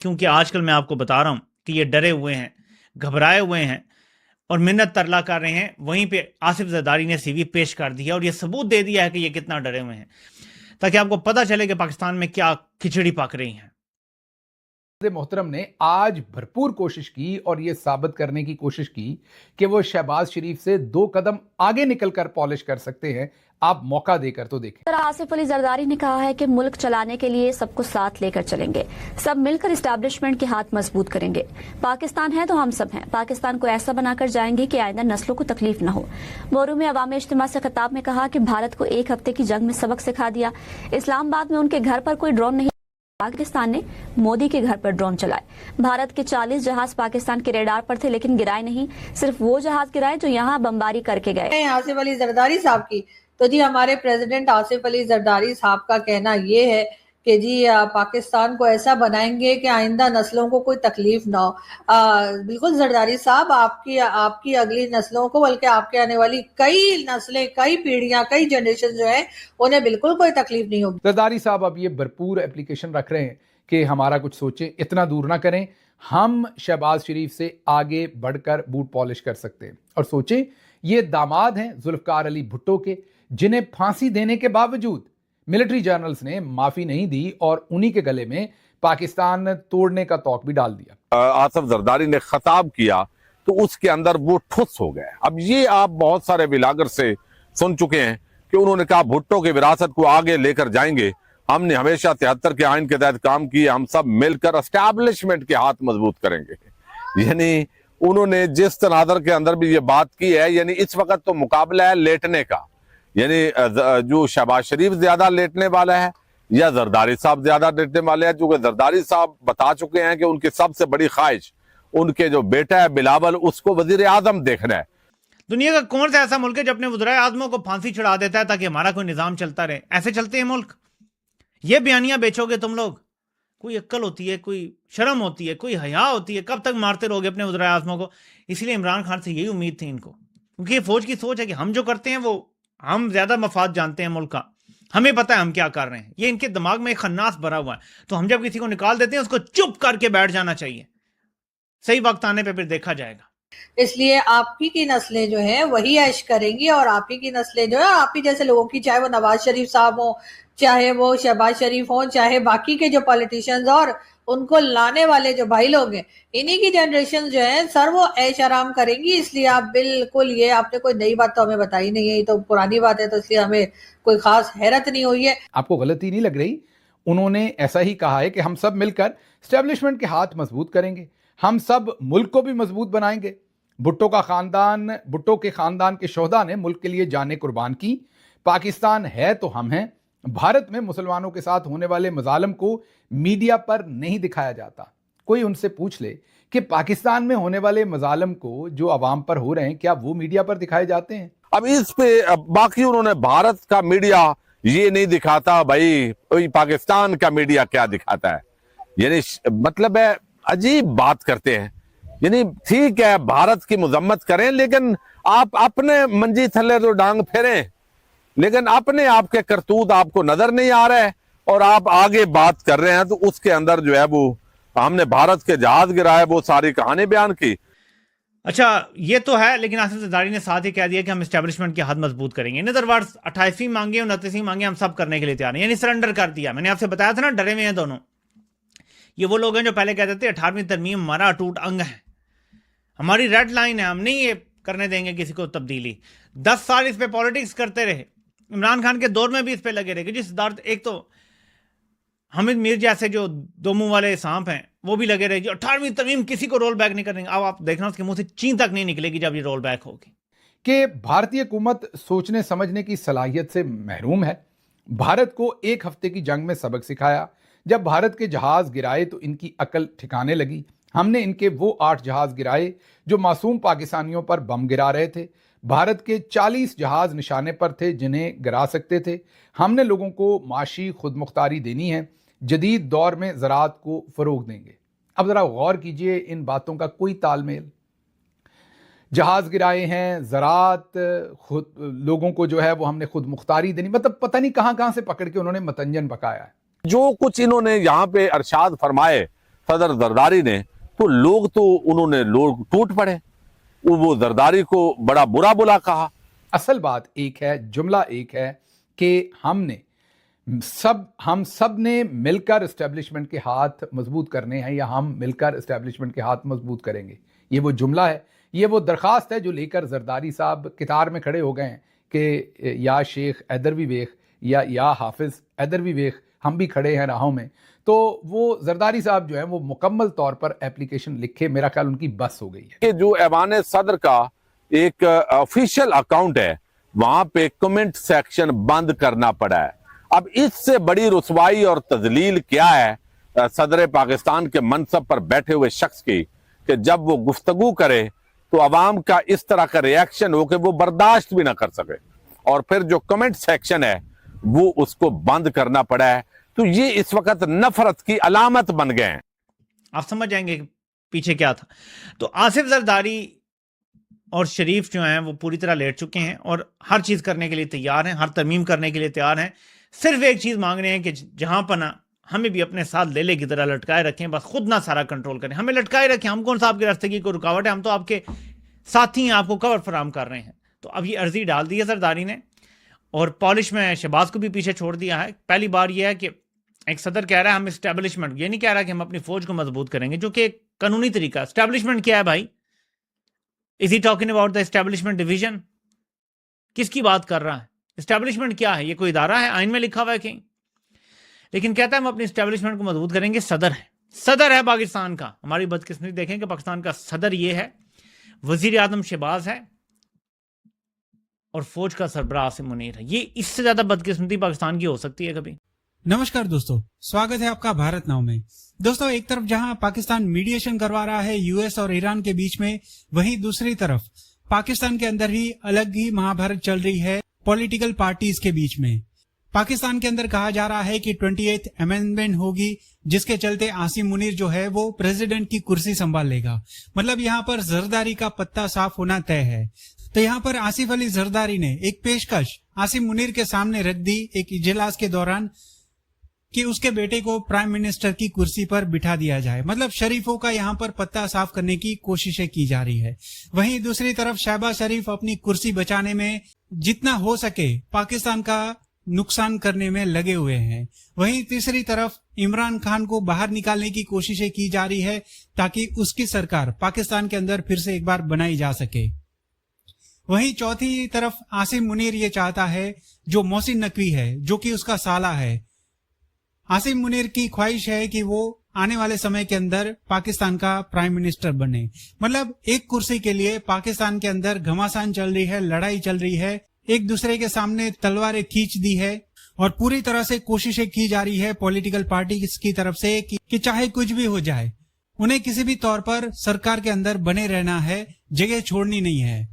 क्योंकि आजकल मैं आपको बता रहा हूं कि ये डरे हुए हैं, घबराए हुए हैं और मिन्नत तरला कर रहे हैं। वहीं पे आसिफ जरदारी ने सीवी पेश कर दी है और ये सबूत दे दिया है कि ये कितना डरे हुए हैं, ताकि आपको पता चले कि पाकिस्तान में क्या खिचड़ी पक रही है। मोहतरम ने आज भरपूर कोशिश की और यह साबित करने की कोशिश की कि वो शहबाज शरीफ से 2 कदम आगे निकलकर पॉलिश कर सकते हैं। आप मौका देकर तो देखें। आसिफ अली जरदारी ने कहा है कि मुल्क चलाने के लिए सबको साथ लेकर चलेंगे, सब मिलकर इस्टेब्लिशमेंट के हाथ मजबूत करेंगे। पाकिस्तान है तो हम सब हैं। पाकिस्तान को ऐसा बनाकर जाएंगे कि आइंदा नस्लों को तकलीफ न हो। मोरू में अवामी इज्तिमा से खिताब में कहा कि भारत को 1 हफ्ते की जंग में सबक सिखा दिया। इस्लामाबाद में उनके घर पर कोई ड्रोन नहीं, पाकिस्तान ने मोदी के घर पर ड्रोन चलाए। भारत के 40 जहाज पाकिस्तान के रेडार पर थे लेकिन गिराए नहीं, सिर्फ वो जहाज गिराए जो यहाँ बमबारी करके गए। आसिफ अली जरदारी साहब की तो जी हमारे प्रेसिडेंट आसिफ अली जरदारी साहब का कहना ये है कि जी पाकिस्तान को ऐसा बनाएंगे कि आइंदा नस्लों को कोई तकलीफ ना हो। बिल्कुल जरदारी साहब, आपकी अगली नस्लों को, बल्कि आपके आने वाली कई नस्लें, कई पीढ़ियां, कई जनरेशन जो है उन्हें बिल्कुल कोई तकलीफ नहीं होगी। जरदारी साहब अब ये भरपूर एप्लीकेशन रख रहे हैं कि हमारा कुछ सोचें, इतना दूर ना करें, हम शहबाज शरीफ से आगे बढ़कर बूट पॉलिश कर सकते हैं। और सोचें, ये दामाद हैं जुल्फकार अली भुट्टो के, जिन्हें फांसी देने के बावजूद मिलिट्री जर्नल्स ने माफी नहीं दी और उन्हीं के गले में पाकिस्तान तोड़ने का तौक भी डाल दिया। आसिफ जरदारी ने खिताब किया तो उसके अंदर वो ठुस हो गए। अब ये आप बहुत सारे विलागर से सुन चुके हैं कि उन्होंने कहा भुट्टो की विरासत को आगे लेकर जाएंगे। हमने हमेशा 73 के आइन के तहत काम किया, हम सब मिलकर एस्टैब्लिशमेंट के हाथ मजबूत करेंगे। यानी उन्होंने जिस तनादर के अंदर भी ये बात की है, यानी इस वक्त तो मुकाबला है लेटने का, यानी जो शहबाज शरीफ ज्यादा लेटने वाला है या जरदारी साहब ज्यादा लेटने वाले हैं। क्योंकि जरदारी साहब बता चुके हैं कि उनकी सबसे बड़ी ख्वाहिश उनके जो बेटा है बिलावल, उसको वजीर आजम देखना है। दुनिया का कौन सा ऐसा मुल्क है जो अपने वज़ीर आज़मों को फांसी चढ़ा देता है ताकि हमारा कोई निजाम चलता रहे? ऐसे चलते हैं मुल्क? ये बयानियां बेचोगे तुम लोग? कोई अक्ल होती है, कोई शर्म होती है, कोई हया होती है? कब तक मारते रहोगे अपने वज़ीर आज़मों को? इसलिए इमरान खान से यही उम्मीद थी इनको, क्योंकि ये फौज की सोच है कि हम जो करते हैं वो हम ज्यादा मफाद जानते हैं मुल्क का, हमें पता है हम क्या कर रहे हैं। ये इनके दिमाग में एक खन्नास भरा हुआ है। तो हम जब किसी को निकाल देते हैं उसको चुप करके बैठ जाना चाहिए, सही वक्त आने पे फिर देखा जाएगा। इसलिए आप ही की नस्लें जो हैं वही ऐश करेंगी और आप ही की नस्लें जो है आप ही जैसे लोगों की, चाहे वो नवाज शरीफ साहब हो, चाहे वो शहबाज शरीफ हो, चाहे बाकी के जो पॉलिटिशियंस और उनको लाने वाले जो भाई लोग हैं, इन्हीं की जनरेशन जो है सर वो ऐश आराम करेंगी। इसलिए आप बिल्कुल, ये आपने कोई नई बात तो हमें बताई नहीं है, ये तो पुरानी बात है, तो इसलिए हमें कोई खास हैरत नहीं हुई है। आपको गलती नहीं लग रही? उन्होंने ऐसा ही कहा है कि हम सब मिलकर एस्टेब्लिशमेंट के हाथ मजबूत करेंगे, हम सब मुल्क को भी मजबूत बनाएंगे। भुट्टो के खानदान के शोहदा ने मुल्क के लिए जानें कुर्बान की। पाकिस्तान है तो हम हैं। भारत में मुसलमानों के साथ होने वाले मजालम को मीडिया पर नहीं दिखाया जाता। कोई उनसे पूछ ले कि पाकिस्तान में होने वाले मजालम को जो अवाम पर हो रहे हैं, क्या वो मीडिया पर दिखाए जाते हैं? अब इस पे बाकी उन्होंने भारत का मीडिया ये नहीं दिखाता, भाई पाकिस्तान का मीडिया क्या दिखाता है। यानी मतलब है अजीब बात करते हैं। यानी ठीक है भारत की मजम्मत करें, लेकिन आप अपने मंजी थल्ले तो डांग फेरें, लेकिन अपने आप के करतूत आपको नजर नहीं आ रहा है और आप आगे बात कर रहे हैं। तो उसके अंदर जो है वो हमने भारत के जहाज गिराए, वो सारी कहानी बयान की। अच्छा, ये तो है, लेकिन आसिफ जरदारी ने साथ ही कह दिया कि हम एस्टेब्लिशमेंट के हाथ मजबूत करेंगे। इन अदर वर्ड्स 28वीं मांगे, 29वीं मांगे हम सब करने के लिए तैयार हैं, यानी सरेंडर कर दिया। मैंने आपसे बताया था ना, डरे हुए हैं दोनों। ये वो लोग हैं जो पहले कहते थे 18वीं तरमीम हमारा अटूट अंग है, हमारी रेड लाइन है, हम नहीं ये करने देंगे किसी को तब्दीली। 10 साल इस पे पॉलिटिक्स करते रहे, इमरान खान के दौर में भी इस पे लगे रहे कि जिस दर्द, एक तो हामिद मीर जैसे जो दो मुंह वाले सांप हैं वो भी लगे रहे, जो 18वीं तरमीम किसी को रोल बैक नहीं करेंगे। अब आप देखना उसके मुंह से चीं तक नहीं निकलेगी जब ये रोल बैक होगी। कि भारतीय हुकूमत सोचने समझने की सलाहियत से महरूम है। भारत को 1 हफ्ते की जंग में सबक सिखाया। जब भारत के जहाज गिराए तो इनकी अकल ठिकाने लगी। हमने इनके वो 8 जहाज गिराए जो मासूम पाकिस्तानियों पर बम गिरा रहे थे। भारत के 40 जहाज निशाने पर थे जिन्हें गिरा सकते थे। हमने लोगों को माशी खुदमुख्तारी देनी है, जदीद दौर में ज़राअत को फ़रोग देंगे। अब ज़रा गौर कीजिए, इन बातों का कोई तालमेल। जहाज गिराए हैं, ज़राअत, खुद लोगों को जो है वो हमने खुद मुख्तारी देनी, मतलब पता नहीं कहाँ कहाँ से पकड़ के उन्होंने मतंजन पकाया है। जो कुछ इन्होंने यहाँ पे अरशाद फरमाए सदर जरदारी ने, तो लोग टूट पड़े, वो जरदारी को बड़ा बुरा बुला कहा। असल बात एक है, जुमला एक है कि हम सब ने मिलकर एस्टेब्लिशमेंट के हाथ मजबूत करने हैं, या हम मिलकर एस्टेब्लिशमेंट के हाथ मजबूत करेंगे। ये वो जुमला है, ये वो दरख्वास्त है जो लेकर जरदारी साहब कितार में खड़े हो गए हैं कि या शेख ऐदर भी वेख या हाफिज ऐदर भी वेख, हम भी खड़े हैं राहों में। तो वो जरदारी साहब जो है वो मुकम्मल तौर पर एप्लीकेशन लिखे, मेरा ख्याल उनकी बस हो गई है। कि जो ऐवान सदर का एक ऑफिशियल अकाउंट है, वहां पे कमेंट सेक्शन बंद करना पड़ा है। अब इससे बड़ी रुसवाई और तजलील क्या है सदर पाकिस्तान के मनसब पर बैठे हुए शख्स की, कि जब वो गुफ्तगू करे तो अवाम का इस तरह का रिएक्शन हो कि वो बर्दाश्त भी ना कर सके, और फिर जो कमेंट सेक्शन है वो उसको बंद करना पड़ा है। तो ये इस वक्त नफरत की अलामत बन गए हैं। आप समझ जाएंगे कि पीछे क्या था। तो आसिफ जरदारी और शरीफ जो हैं वो पूरी तरह लेट चुके हैं और हर चीज करने के लिए तैयार हैं, हर तरमीम करने के लिए तैयार हैं। सिर्फ एक चीज मांग रहे हैं कि जहां पना हमें भी अपने साथ ले की तरह लटकाए रखें, बस खुद ना सारा कंट्रोल करें, हमें लटकाए रखें। हम कौन सा आपके रास्ते की कोई रुकावट है? हम तो आपके साथी हैं, आपको कवर फराम कर रहे हैं। तो अब ये अर्जी डाल दी है जरदारी ने, और पॉलिश में शहबाज को भी पीछे छोड़ दिया है। पहली बार यह है कि एक सदर कह रहा है हम इस्टेब्लिशमेंट, ये नहीं कह रहा कि हम अपनी फौज को मजबूत करेंगे, जो कि एक कानूनी तरीका। इस्टेब्लिशमेंट क्या है भाई? Is he talking about the establishment division? किसकी बात कर रहा है? इस्टेब्लिशमेंट क्या है? ये कोई इदारा है? आइन में लिखा हुआ है कहीं? लेकिन कहता है हम अपनी इस्टेब्लिशमेंट को मजबूत करेंगे। सदर है पाकिस्तान का। हमारी बदकिस्मती देखें कि पाकिस्तान का सदर ये है, वजीर आजम शहबाज है और फौज का सरबराह आसिम मुनीर है। ये इससे ज्यादा बदकिस्मती पाकिस्तान की हो सकती है कभी? नमस्कार दोस्तों, स्वागत है आपका भारत नाउ में। दोस्तों, एक तरफ जहां पाकिस्तान मीडिएशन करवा रहा है यूएस और ईरान के बीच में, वहीं दूसरी तरफ पाकिस्तान के अंदर ही अलग ही महाभारत चल रही है पॉलिटिकल पार्टीज के बीच में। पाकिस्तान के अंदर कहा जा रहा है कि 28th अमेंडमेंट होगी, जिसके चलते आसिम मुनीर जो है वो प्रेसिडेंट की कुर्सी संभाल लेगा। मतलब यहाँ पर जरदारी का पत्ता साफ होना तय है। तो यहाँ पर आसिफ अली जरदारी ने एक पेशकश आसिम मुनीर के सामने रख दी एक इजलास के दौरान कि उसके बेटे को प्राइम मिनिस्टर की कुर्सी पर बिठा दिया जाए। मतलब शरीफों का यहाँ पर पत्ता साफ करने की कोशिशें की जा रही है। वहीं दूसरी तरफ शहबाज शरीफ अपनी कुर्सी बचाने में जितना हो सके पाकिस्तान का नुकसान करने में लगे हुए हैं। वहीं तीसरी तरफ इमरान खान को बाहर निकालने की कोशिशें की जा रही है ताकि उसकी सरकार पाकिस्तान के अंदर फिर से एक बार बनाई जा सके। वहीं चौथी तरफ आसिम मुनीर ये चाहता है, जो मोहसिन नकवी है, जो कि उसका साला है, आसिम मुनीर की ख्वाहिश है कि वो आने वाले समय के अंदर पाकिस्तान का प्राइम मिनिस्टर बने। मतलब एक कुर्सी के लिए पाकिस्तान के अंदर घमासान चल रही है, लड़ाई चल रही है, एक दूसरे के सामने तलवारें खींच दी है और पूरी तरह से कोशिशें की जा रही है पॉलिटिकल पार्टी की तरफ से कि चाहे कुछ भी हो जाए, उन्हें किसी भी तौर पर सरकार के अंदर बने रहना है, जगह छोड़नी नहीं है।